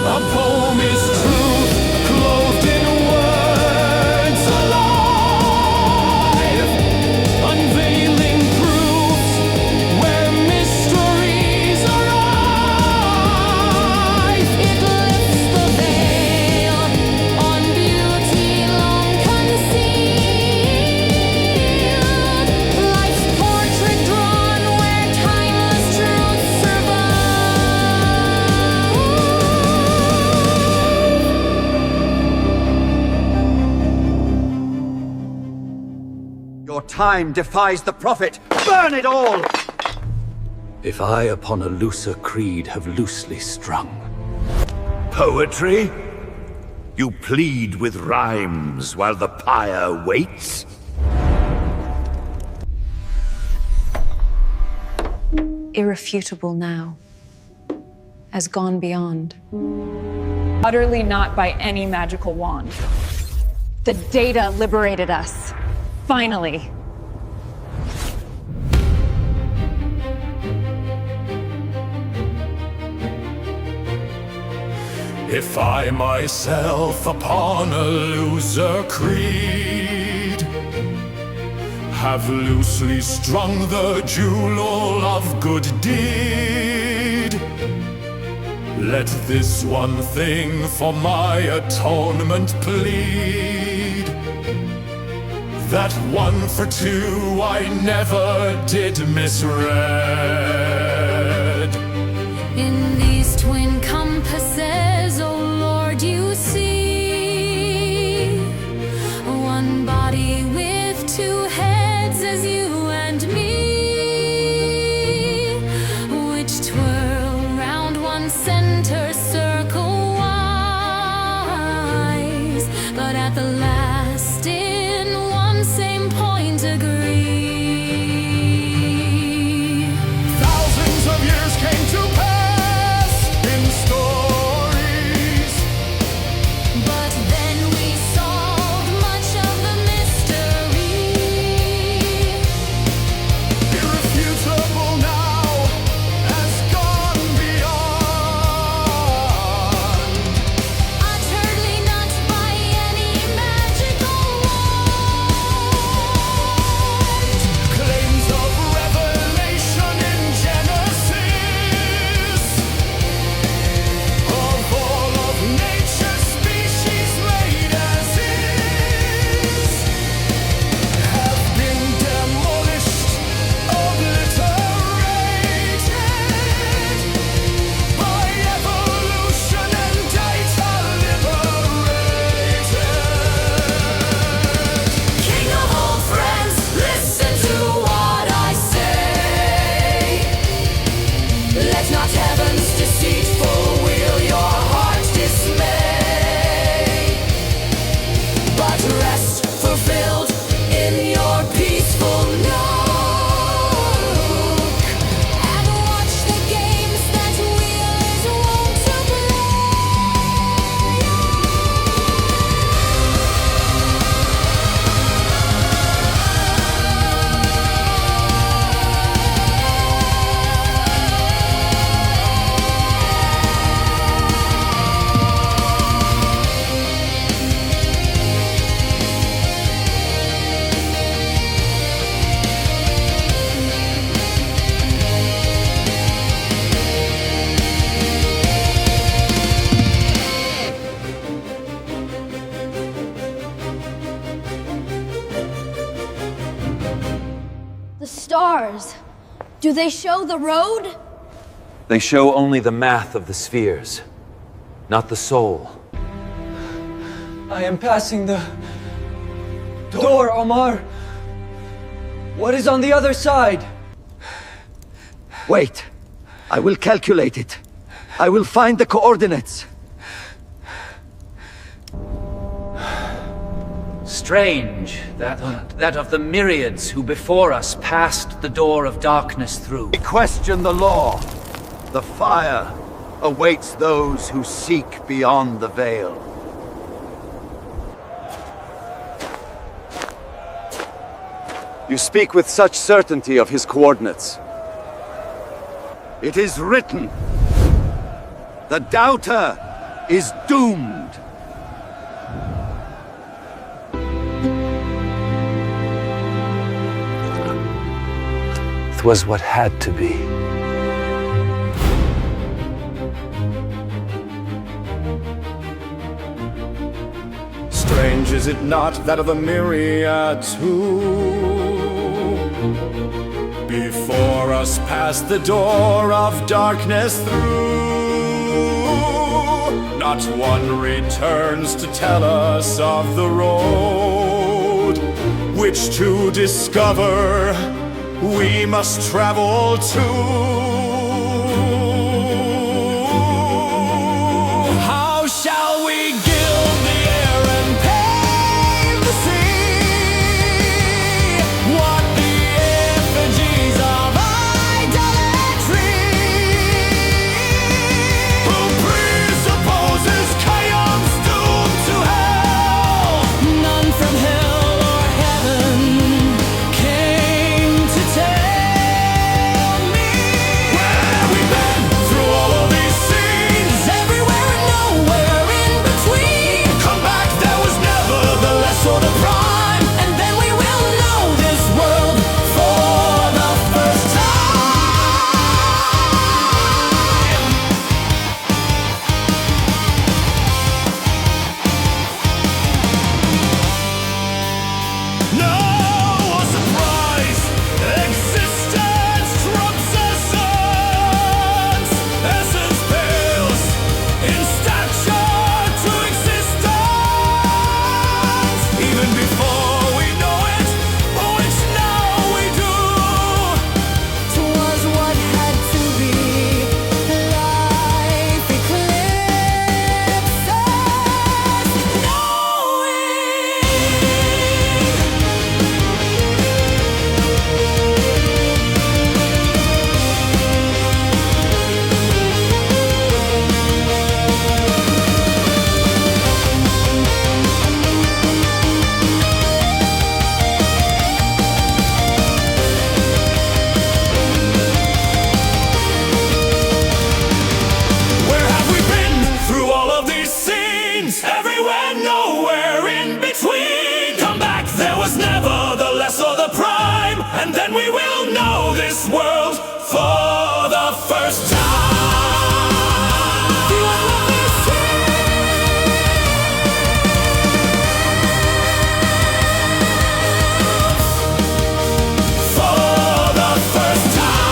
A poem is truth, clothed in words alive, unveiling proofs where mysteries arise. It lifts the veil on beauty long concealed, life's portrait drawn where timeless truths survive. Your time defies the prophet! Burn it all! If I upon a looser creed have loosely strung, Poetry? You plead with rhymes while the pyre waits? Irrefutable now, has gone beyond. Utterly not by any magical wand. The data liberated us. Finally. If I myself upon a loser creed have loosely strung the jewel of good deed, let this one thing for my atonement plead, that one for two I never did misread. In these twin compasses, O Lord, you see one body with two heads as you and me, which twirl round one center circle wise, but at the last in one same point agree. Thousands of years came to pass in stories, But then we solved much of the mystery. irrefutable now, has gone beyond. Utterly not by any magical wand. Claims of revelation in Genesis, of all of nature's species made as is, have been demolished, obliterated by evolution and data liberated. King of all friends, listen to what I say. Let not heaven's deceitful wheel your heart dismay, but rest fulfilled in your peaceful nook, and watch the games that wheel is wont to The stars. Do they show the road? They show only the math of the spheres, not the soul. I am passing the door, Omar. What is on the other side? wait. I will calculate it. I will find the coordinates. Strange that of the myriads who before us passed the door of darkness through. We question the law. The fire awaits those who seek beyond the veil. You speak with such certainty of his coordinates. It is written. The doubter is doomed. It was what had to be. Strange is it not that of the myriads who before us passed the door of darkness through, not one returns to tell us of the road which to discover we must travel to. How shall we gild the air and pave the sea? What the effigies of idolatry? Who presupposes Khayyam's doom to hell? None from hell or heaven came to tell me. Where have we been through all of these scenes? Everywhere and nowhere in between. Come back, there was never the less or the prime, and then we will know this world for the first time. No surprise, existence trumps essence. Essence pales in stature to existence. Even before we know it, which now we do. 'Twas what had to be. Life eclipses Where have we been through all of these scenes? Everywhere, nowhere in between. Come back, there was never the less or the prime, and then we will know this world for the first time. For the first time.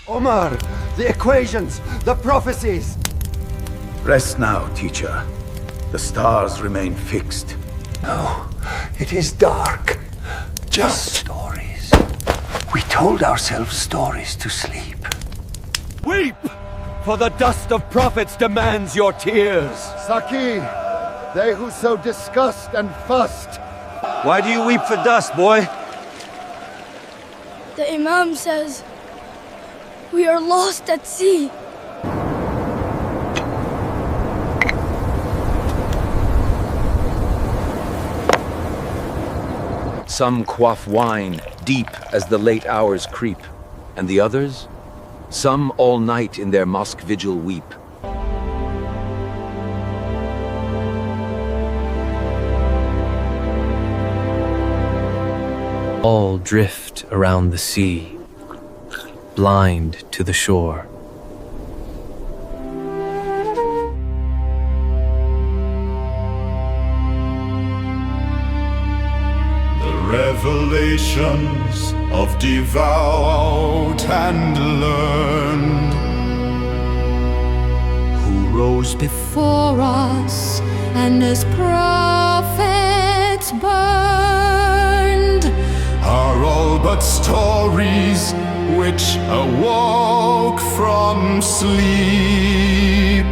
Omar, the equations, the prophecies. Rest now, teacher. The stars remain fixed. No, it is dark. Just stories. We told ourselves stories to sleep. Weep! For the dust of prophets demands your tears. Saki, they who sow disgust and fussed. Why do you weep for dust, boy? The Imam says we are lost at sea. Some quaff wine deep as the late hours creep, and the others? Some all night in their mosque vigil weep. All drift around the sea, blind to the shore. Revelations of devout and learned, who rose before us, and as prophets burned, are all but stories which awoke from sleep.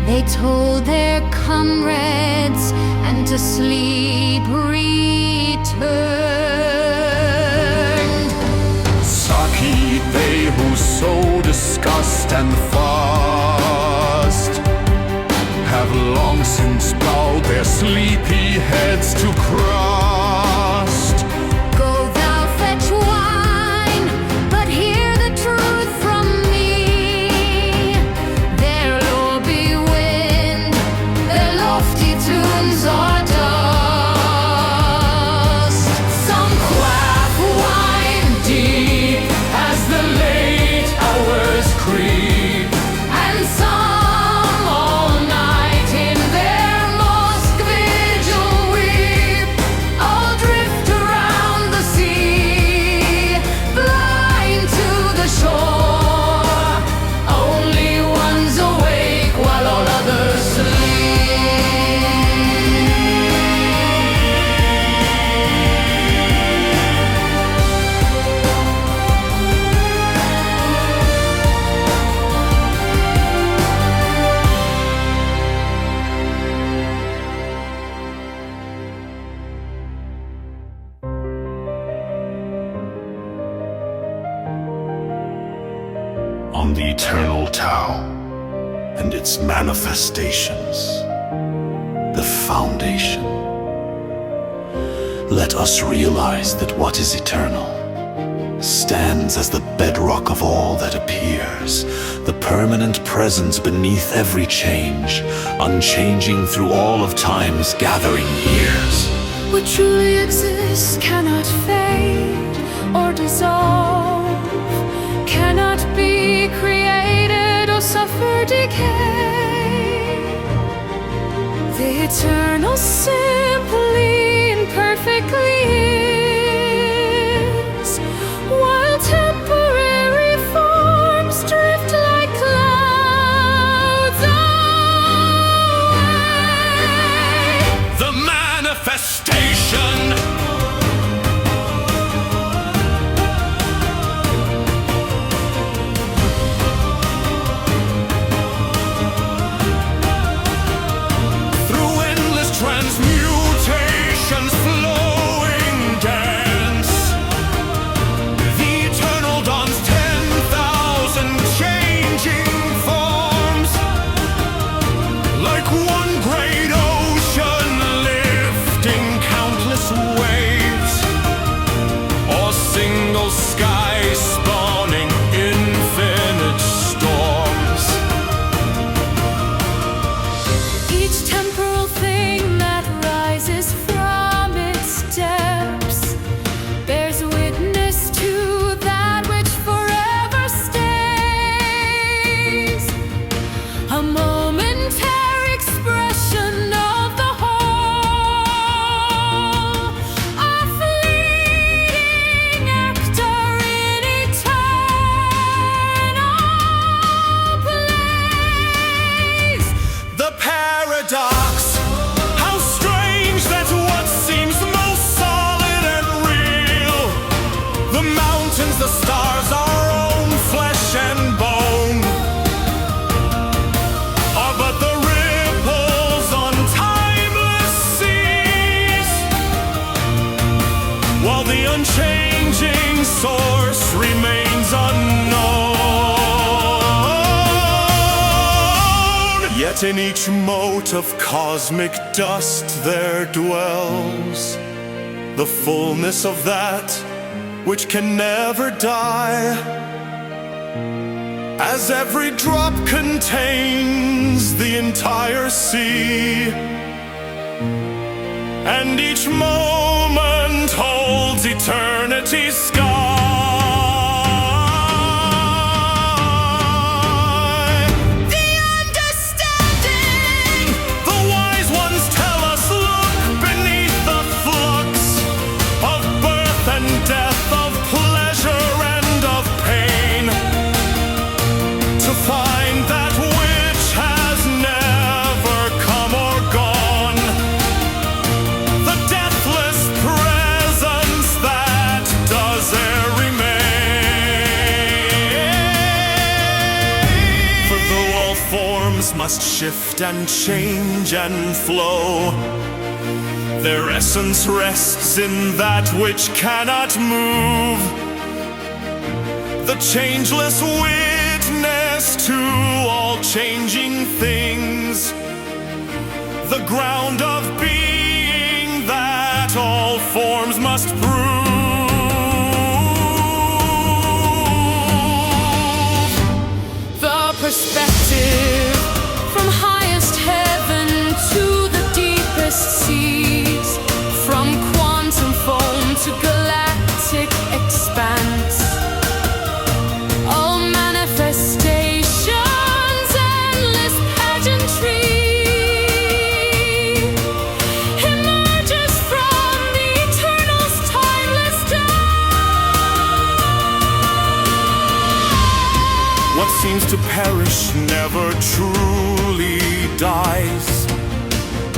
they told their comrades, and to sleep returned. so discussed and fussed have long since bowed their sleepy heads to crust. Go thou fetch wine, but hear the truth from me. Their lore be wind, their lofty tunes are dust. Some quaff wine deep as the late hours creep, and some all night in their mosque vigil weep. All drift around the sea, blind to the shore. Only one's awake while all others sleep. On the eternal Tao and its manifestations, the foundation. Let us realize that what is eternal stands as the bedrock of all that appears, the permanent presence beneath every change, unchanging through all of time's gathering years. What truly exists cannot fade or dissolve, cannot be created or suffer decay. The eternal simply and perfectly is, while temporary forms drift like clouds away. The manifestation. Through endless transmutations, flowing dance, the eternal dawns 10,000 changing forms, like one great ocean lifting countless waves, or single sky spawning infinite storms. Each temporal thing that rises from its depths bears witness to that which forever stays. A momentary expression of the whole, a fleeting actor in eternal plays. The paradox, how strange that what seems most solid and real, the mountains, the stars, our own flesh and bone, are but the ripples on timeless seas, while the unchanging source remains unknown. Yet in each mote of cosmic dust there dwells the fullness of that which can never die, as every drop contains the entire sea, and each moment holds eternity's sky. The understanding, The wise ones tell us, look beneath the flux of birth and death, of pleasure and of pain, to find that which has never come or gone, the deathless presence that does e'er remain. For though all forms must shift and change and flow, their essence rests in that which cannot move. the changeless witness to all changing things, the ground of being that all forms must prove. The perspective from highest heaven to the deepest seas, from quantum foam to galactic expanse, all manifestations, endless pageantry, emerges from the eternal's timeless dawn. What seems to perish never truly dies.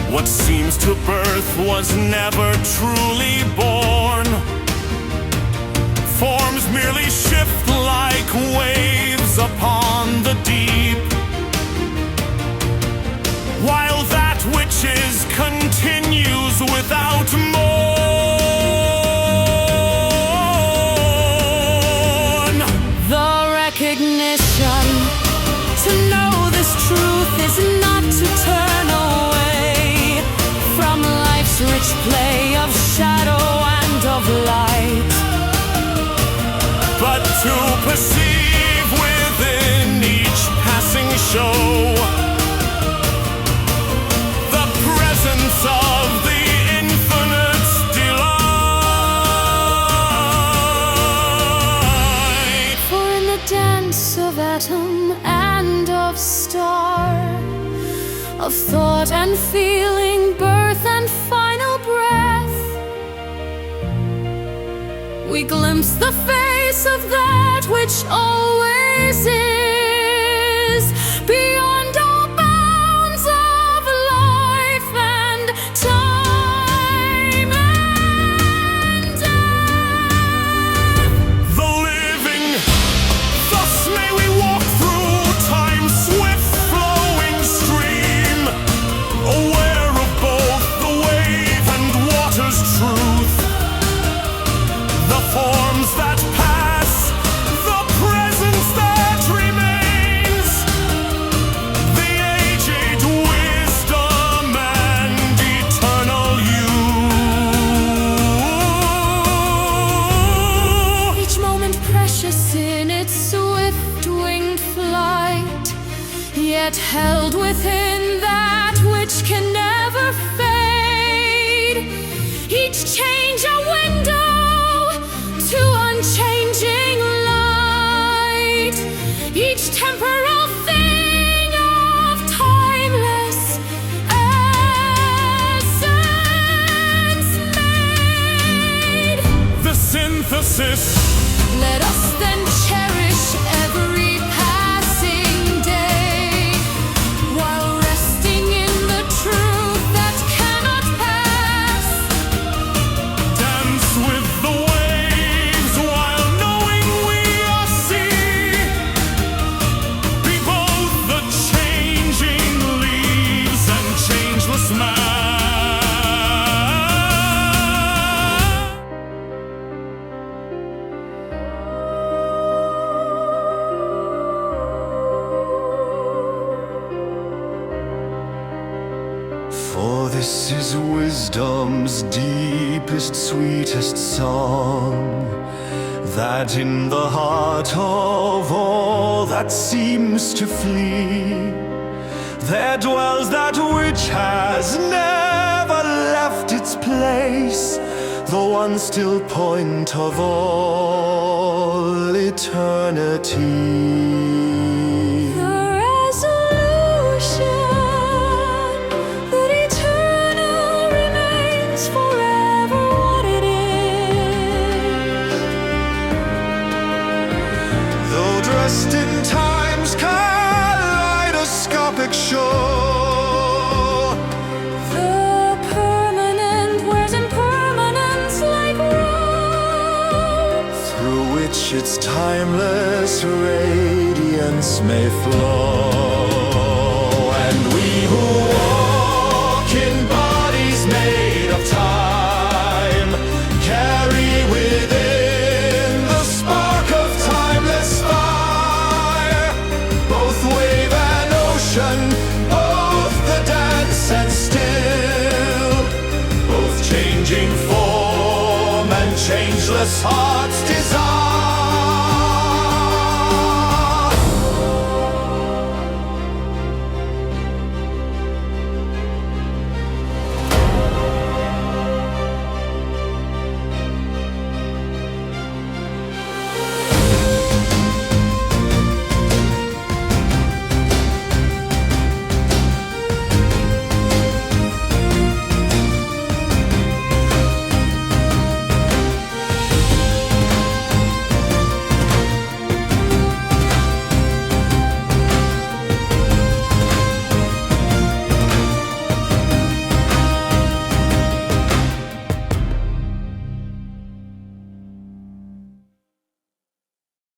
What seems to birth was never truly born. Forms merely shift like waves upon the deep, while that which is continues without mourn. The recognition to know this truth is not to turn away from life's rich play of shadow and of light, but to perceive within each passing show the presence of the infinite's delight. for in the dance of atom and of star, of thought and feeling, birth and final breath, we glimpse the face of that which always is, beyond all bounds of life and time and death. The living, thus may we walk through time's swift flowing stream, aware of both the wave and water's truth, the forms that pass, the presence that remains, the aged wisdom and eternal you. Each moment precious in its swift winged flight, yet held within that which can never fade. Each change a window to unchanging light, each temporal thing of timeless essence made. The synthesis. Let us then cherish every passing day, while resting in the truth that cannot pass. Dance with the waves while knowing we are sea. Be both the changing leaves and changeless man. For this is wisdom's deepest, sweetest song, that in the heart of all that seems to flee, there dwells that which has never left its place, the one still point of all eternity. The resolution that eternal remains forever what it is. Though dressed in time's kaleidoscopic show, The permanent wears impermanence like robes, through which its timeless radiance may flow. And we who walk in bodies made of time carry within the spark of timeless restless hearts desire.